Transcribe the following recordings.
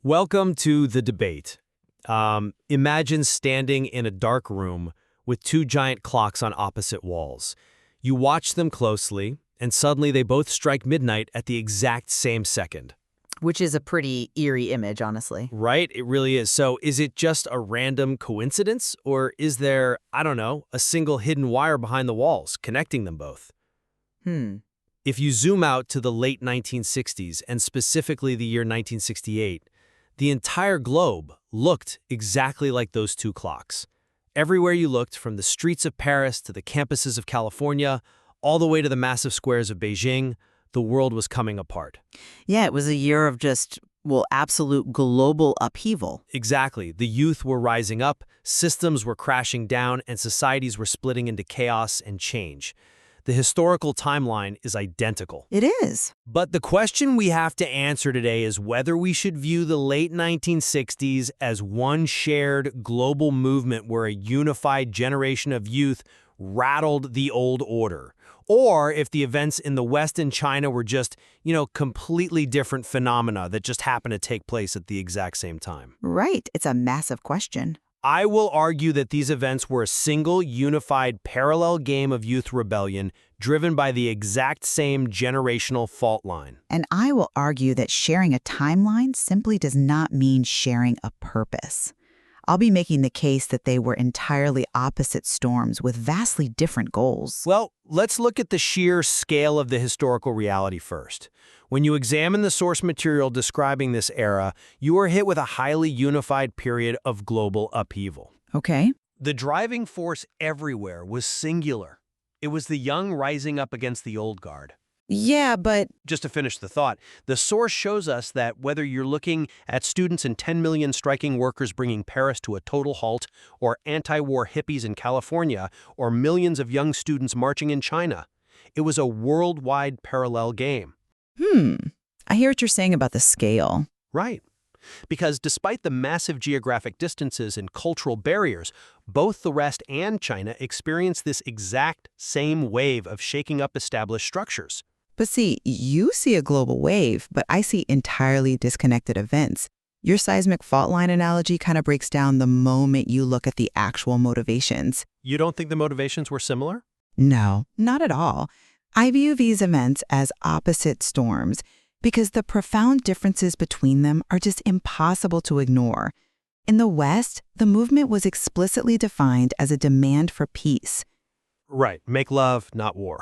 Welcome to the debate. Imagine standing in a dark room with two giant clocks on opposite walls. You watch them closely, and suddenly they both strike midnight at the exact same second. Which is a pretty eerie image, honestly. Right? It really is. So is it just a random coincidence, or is there, I don't know, a single hidden wire behind the walls connecting them both? If you zoom out to the late 1960s, and specifically the year 1968, the entire globe looked exactly like those two clocks. Everywhere you looked, from the streets of Paris to the campuses of California, all the way to the massive squares of Beijing, the world was coming apart. Yeah, it was a year of just, well, absolute global upheaval. Exactly. The youth were rising up, systems were crashing down, and societies were splitting into chaos and change. The historical timeline is identical. It is. But the question we have to answer today is whether we should view the late 1960s as one shared global movement where a unified generation of youth rattled the old order, or if the events in the West and China were just, completely different phenomena that just happened to take place at the exact same time. Right. It's a massive question. I will argue that these events were a single, unified, parallel game of youth rebellion driven by the exact same generational fault line. And I will argue that sharing a timeline simply does not mean sharing a purpose. I'll be making the case that they were entirely opposite storms with vastly different goals. Well, let's look at the sheer scale of the historical reality first. When you examine the source material describing this era, you are hit with a highly unified period of global upheaval. Okay. The driving force everywhere was singular. It was the young rising up against the old guard. Yeah, but Just to finish the thought, the source shows us that whether you're looking at students and 10 million striking workers bringing Paris to a total halt, or anti-war hippies in California, or millions of young students marching in China, it was a worldwide parallel game. I hear what you're saying about the scale. Right. Because despite the massive geographic distances and cultural barriers, both the West and China experienced this exact same wave of shaking up established structures. But see, you see a global wave, but I see entirely disconnected events. Your seismic fault line analogy kind of breaks down the moment you look at the actual motivations. You don't think the motivations were similar? No, not at all. I view these events as opposite storms because the profound differences between them are just impossible to ignore. In the West, the movement was explicitly defined as a demand for peace. Right. Make love, not war.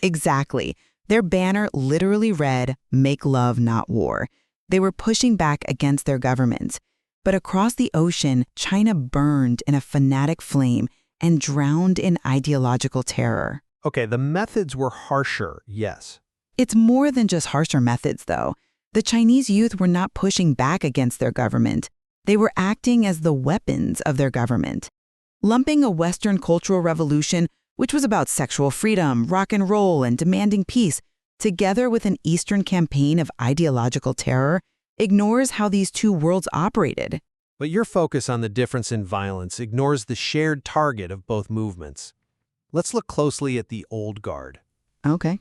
Exactly. Their banner literally read, "Make love, not war." They were pushing back against their governments. But across the ocean, China burned in a fanatic flame and drowned in ideological terror. Okay, the methods were harsher, yes. It's more than just harsher methods, though. The Chinese youth were not pushing back against their government. They were acting as the weapons of their government. Lumping a Western cultural revolution, which was about sexual freedom, rock and roll, and demanding peace, together with an Eastern campaign of ideological terror, ignores how these two worlds operated. But your focus on the difference in violence ignores the shared target of both movements. Let's look closely at the old guard. Okay,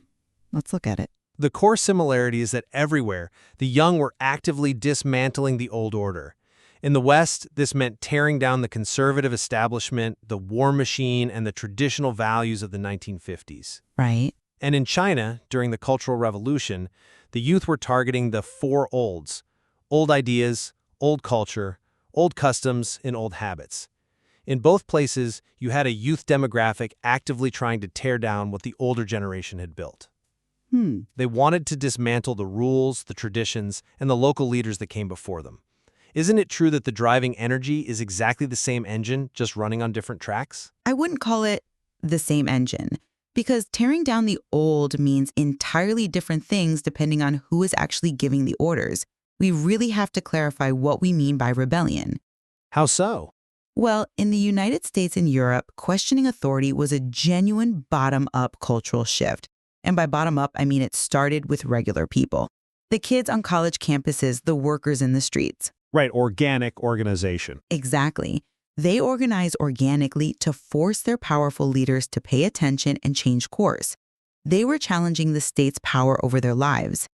let's look at it. The core similarity is that everywhere, the young were actively dismantling the old order. In the West, this meant tearing down the conservative establishment, the war machine, and the traditional values of the 1950s. Right. And in China, during the Cultural Revolution, the youth were targeting the four olds: old ideas, old culture, old customs, and old habits. In both places, you had a youth demographic actively trying to tear down what the older generation had built. They wanted to dismantle the rules, the traditions, and the local leaders that came before them. Isn't it true that the driving energy is exactly the same engine, just running on different tracks? I wouldn't call it the same engine, because tearing down the old means entirely different things depending on who is actually giving the orders. We really have to clarify what we mean by rebellion. How so? Well, in the United States and Europe, questioning authority was a genuine bottom-up cultural shift. And by bottom-up, I mean it started with regular people. The kids on college campuses, the workers in the streets. Right, organic organization. Exactly. They organize organically to force their powerful leaders to pay attention and change course. They were challenging the state's power over their lives.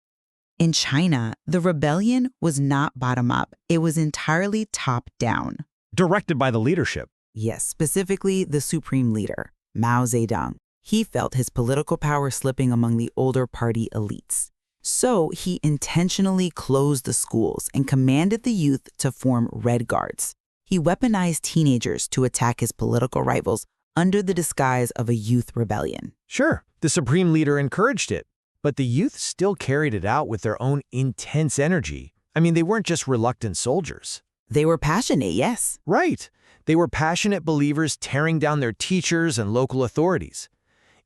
In China, the rebellion was not bottom-up. It was entirely top-down. Directed by the leadership. Yes, specifically the supreme leader, Mao Zedong. He felt his political power slipping among the older party elites. So he intentionally closed the schools and commanded the youth to form Red Guards. He weaponized teenagers to attack his political rivals under the disguise of a youth rebellion. Sure, the supreme leader encouraged it, but the youth still carried it out with their own intense energy. I mean, they weren't just reluctant soldiers. They were passionate, yes. Right. They were passionate believers tearing down their teachers and local authorities.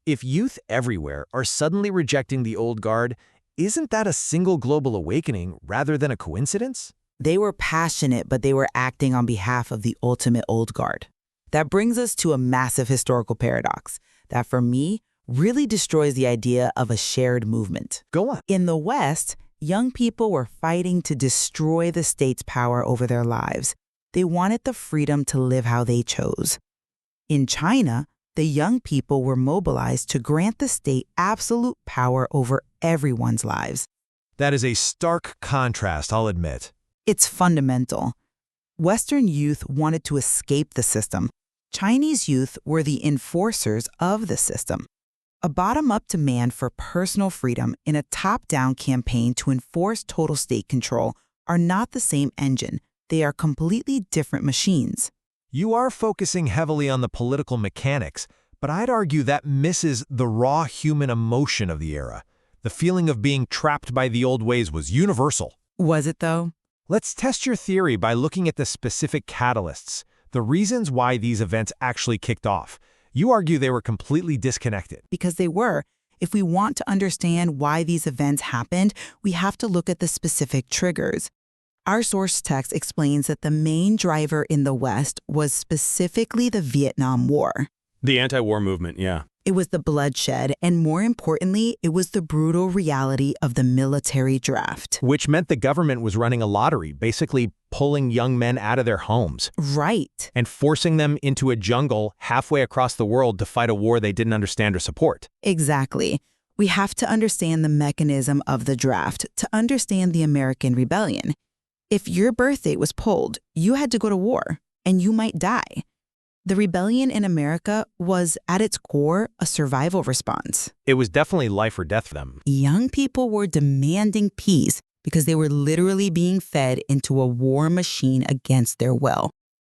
If youth everywhere are suddenly rejecting the old guard, isn't that a single global awakening rather than a coincidence? They were passionate, but they were acting on behalf of the ultimate old guard. That brings us to a massive historical paradox that, for me, really destroys the idea of a shared movement. Go on. In the West, young people were fighting to destroy the state's power over their lives. They wanted the freedom to live how they chose. In China, the young people were mobilized to grant the state absolute power over everyone's lives. That is a stark contrast, I'll admit. It's fundamental. Western youth wanted to escape the system. Chinese youth were the enforcers of the system. A bottom-up demand for personal freedom in a top-down campaign to enforce total state control are not the same engine. They are completely different machines. You are focusing heavily on the political mechanics, but I'd argue that misses the raw human emotion of the era. The feeling of being trapped by the old ways was universal. Was it, though? Let's test your theory by looking at the specific catalysts, the reasons why these events actually kicked off. You argue they were completely disconnected. Because they were. If we want to understand why these events happened, we have to look at the specific triggers. Our source text explains that the main driver in the West was specifically the Vietnam War. The anti-war movement, yeah. It was the bloodshed, and more importantly, it was the brutal reality of the military draft. Which meant the government was running a lottery, basically pulling young men out of their homes. Right. And forcing them into a jungle halfway across the world to fight a war they didn't understand or support. Exactly. We have to understand the mechanism of the draft to understand the American rebellion. If your birth date was pulled, you had to go to war, and you might die. The rebellion in America was, at its core, a survival response. It was definitely life or death for them. Young people were demanding peace because they were literally being fed into a war machine against their will.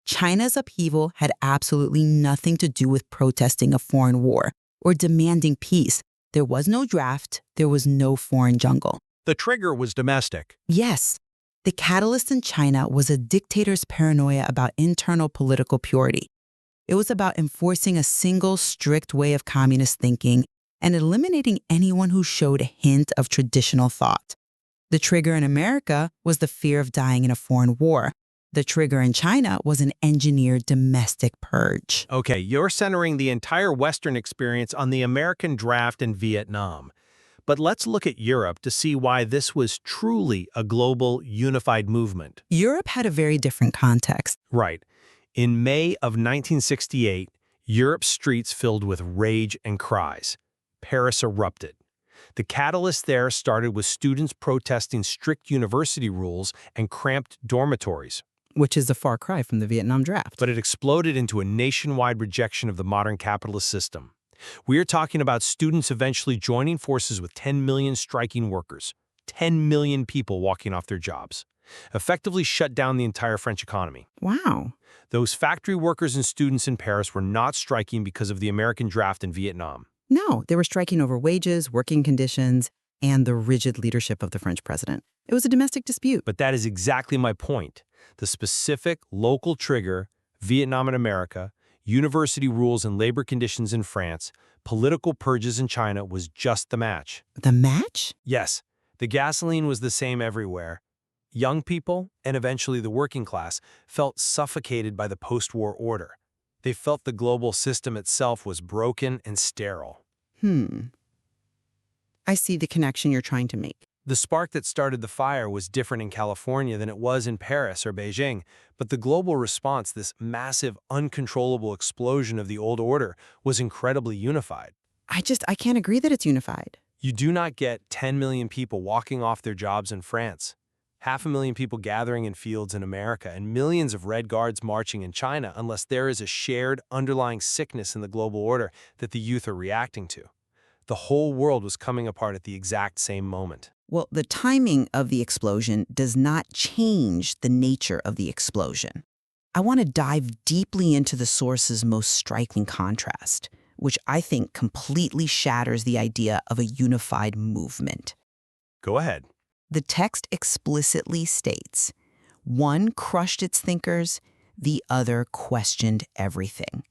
China's upheaval had absolutely nothing to do with protesting a foreign war or demanding peace. There was no draft. There was no foreign jungle. The trigger was domestic. Yes. The catalyst in China was a dictator's paranoia about internal political purity. It was about enforcing a single strict way of communist thinking and eliminating anyone who showed a hint of traditional thought. The trigger in America was the fear of dying in a foreign war. The trigger in China was an engineered domestic purge. Okay, you're centering the entire Western experience on the American draft in Vietnam. But let's look at Europe to see why this was truly a global, unified movement. Europe had a very different context. Right. In May of 1968, Europe's streets filled with rage and cries. Paris erupted. The catalyst there started with students protesting strict university rules and cramped dormitories. Which is a far cry from the Vietnam draft. But it exploded into a nationwide rejection of the modern capitalist system. We are talking about students eventually joining forces with 10 million striking workers, 10 million people walking off their jobs, effectively shut down the entire French economy. Wow. Those factory workers and students in Paris were not striking because of the American draft in Vietnam. No, they were striking over wages, working conditions, and the rigid leadership of the French president. It was a domestic dispute. But that is exactly my point. The specific local trigger, Vietnam and America, university rules and labor conditions in France, political purges in China was just the match. The match? Yes, the gasoline was the same everywhere. Young people, and eventually the working class, felt suffocated by the post-war order. They felt the global system itself was broken and sterile. I see the connection you're trying to make. The spark that started the fire was different in California than it was in Paris or Beijing, but the global response, this massive, uncontrollable explosion of the old order, was incredibly unified. I can't agree that it's unified. You do not get 10 million people walking off their jobs in France, 500,000 people gathering in fields in America, and millions of Red Guards marching in China unless there is a shared underlying sickness in the global order that the youth are reacting to. The whole world was coming apart at the exact same moment. Well, the timing of the explosion does not change the nature of the explosion. I want to dive deeply into the source's most striking contrast, which I think completely shatters the idea of a unified movement. Go ahead. The text explicitly states, one crushed its thinkers, the other questioned everything.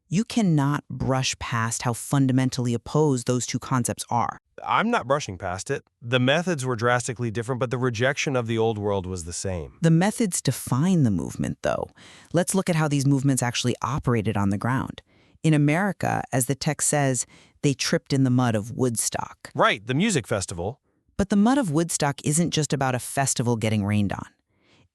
You cannot brush past how fundamentally opposed those two concepts are. I'm not brushing past it. The methods were drastically different, but the rejection of the old world was the same. The methods define the movement, though. Let's look at how these movements actually operated on the ground. In America, as the text says, they tripped in the mud of Woodstock. Right, the music festival. But the mud of Woodstock isn't just about a festival getting rained on.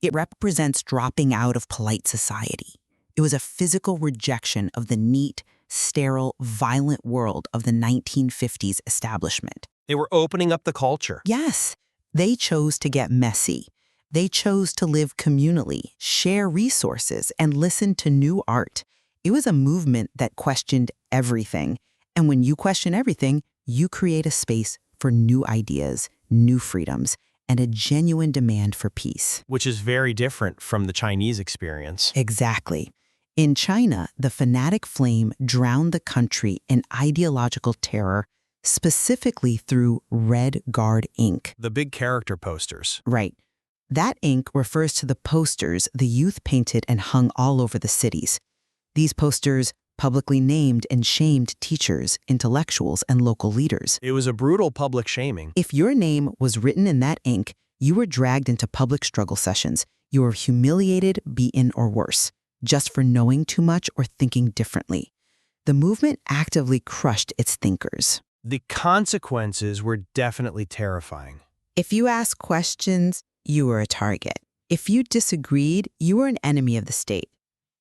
It represents dropping out of polite society. It was a physical rejection of the neat, sterile, violent world of the 1950s establishment. They were opening up the culture. Yes, they chose to get messy. They chose to live communally, share resources, and listen to new art. It was a movement that questioned everything. And when you question everything, you create a space for new ideas, new freedoms, and a genuine demand for peace. Which is very different from the Chinese experience. Exactly. In China, the fanatic flame drowned the country in ideological terror, specifically through Red Guard ink. The big character posters. Right. That ink refers to the posters the youth painted and hung all over the cities. These posters publicly named and shamed teachers, intellectuals, and local leaders. It was a brutal public shaming. If your name was written in that ink, you were dragged into public struggle sessions. You were humiliated, beaten, or worse, just for knowing too much or thinking differently. The movement actively crushed its thinkers. The consequences were definitely terrifying. If you asked questions, you were a target. If you disagreed, you were an enemy of the state.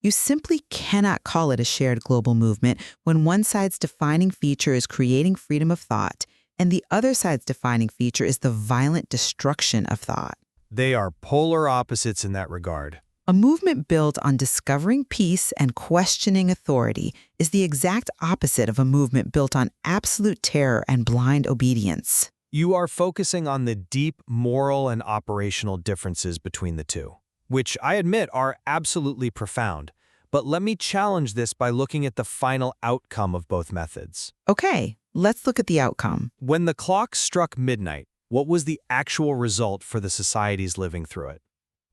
You simply cannot call it a shared global movement when one side's defining feature is creating freedom of thought, and the other side's defining feature is the violent destruction of thought. They are polar opposites in that regard. A movement built on discovering peace and questioning authority is the exact opposite of a movement built on absolute terror and blind obedience. You are focusing on the deep moral and operational differences between the two, which I admit are absolutely profound. But let me challenge this by looking at the final outcome of both methods. Okay, let's look at the outcome. When the clock struck midnight, what was the actual result for the societies living through it?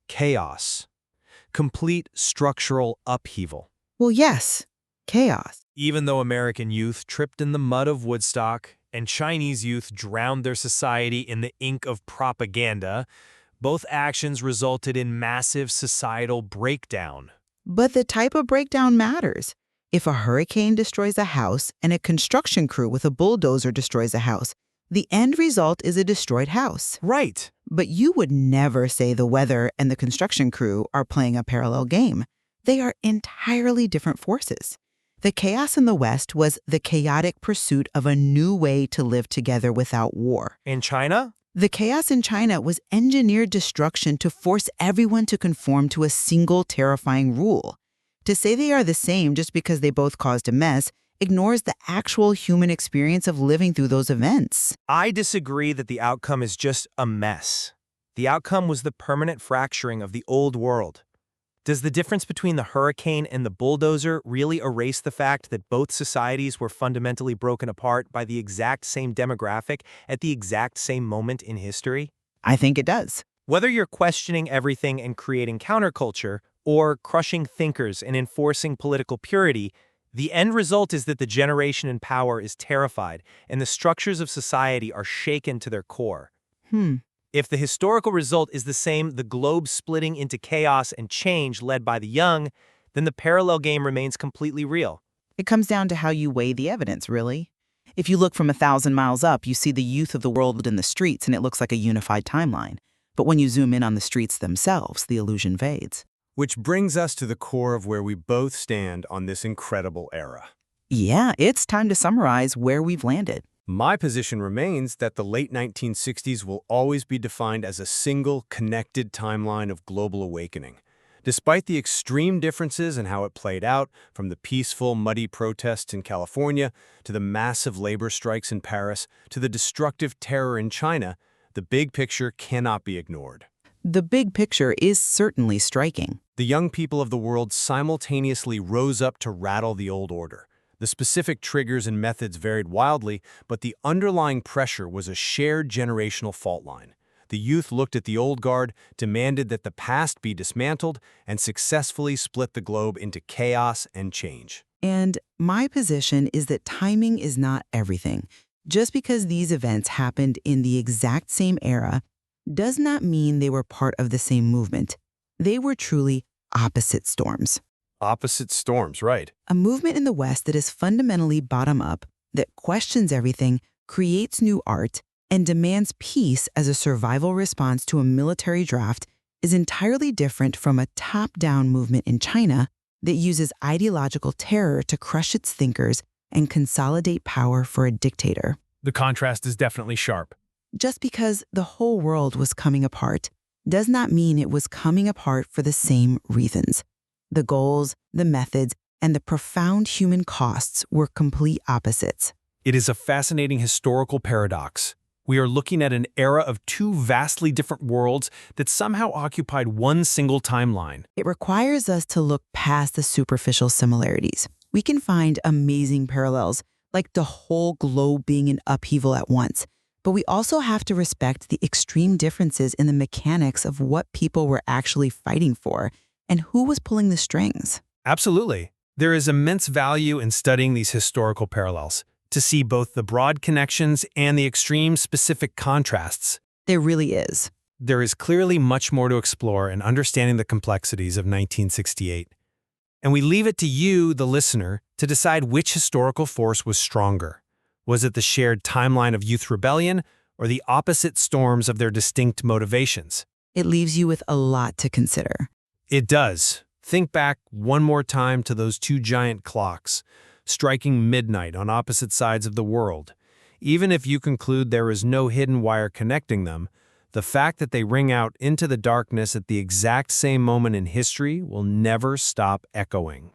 Chaos. Complete structural upheaval. Well, yes, chaos. Even though American youth tripped in the mud of Woodstock and Chinese youth drowned their society in the ink of propaganda, both actions resulted in massive societal breakdown. But the type of breakdown matters. If a hurricane destroys a house and a construction crew with a bulldozer destroys a house, the end result is a destroyed house. Right. But you would never say the weather and the construction crew are playing a parallel game. They are entirely different forces. The chaos in the West was the chaotic pursuit of a new way to live together without war. In China? The chaos in China was engineered destruction to force everyone to conform to a single terrifying rule. To say they are the same just because they both caused a mess ignores the actual human experience of living through those events. I disagree that the outcome is just a mess. The outcome was the permanent fracturing of the old world. Does the difference between the hurricane and the bulldozer really erase the fact that both societies were fundamentally broken apart by the exact same demographic at the exact same moment in history? I think it does. Whether you're questioning everything and creating counterculture, or crushing thinkers and enforcing political purity, the end result is that the generation in power is terrified and the structures of society are shaken to their core. If the historical result is the same, the globe splitting into chaos and change led by the young, then the parallel game remains completely real. It comes down to how you weigh the evidence, really. If you look from 1,000 miles up, you see the youth of the world in the streets and it looks like a unified timeline. But when you zoom in on the streets themselves, the illusion fades. Which brings us to the core of where we both stand on this incredible era. Yeah, it's time to summarize where we've landed. My position remains that the late 1960s will always be defined as a single, connected timeline of global awakening. Despite the extreme differences in how it played out, from the peaceful, muddy protests in California to the massive labor strikes in Paris to the destructive terror in China, the big picture cannot be ignored. The big picture is certainly striking. The young people of the world simultaneously rose up to rattle the old order. The specific triggers and methods varied wildly, but the underlying pressure was a shared generational fault line. The youth looked at the old guard, demanded that the past be dismantled, and successfully split the globe into chaos and change. And my position is that timing is not everything. Just because these events happened in the exact same era does not mean they were part of the same movement. They were truly opposite storms. Opposite storms, right. A movement in the West that is fundamentally bottom-up, that questions everything, creates new art, and demands peace as a survival response to a military draft is entirely different from a top-down movement in China that uses ideological terror to crush its thinkers and consolidate power for a dictator. The contrast is definitely sharp. Just because the whole world was coming apart does not mean it was coming apart for the same reasons. The goals, the methods, and the profound human costs were complete opposites. It is a fascinating historical paradox. We are looking at an era of two vastly different worlds that somehow occupied one single timeline. It requires us to look past the superficial similarities. We can find amazing parallels, like the whole globe being in upheaval at once. But we also have to respect the extreme differences in the mechanics of what people were actually fighting for and who was pulling the strings. Absolutely. There is immense value in studying these historical parallels, to see both the broad connections and the extreme specific contrasts. There really is. There is clearly much more to explore in understanding the complexities of 1968. And we leave it to you, the listener, to decide which historical force was stronger. Was it the shared timeline of youth rebellion or the opposite storms of their distinct motivations? It leaves you with a lot to consider. It does. Think back one more time to those two giant clocks, striking midnight on opposite sides of the world. Even if you conclude there is no hidden wire connecting them, the fact that they ring out into the darkness at the exact same moment in history will never stop echoing.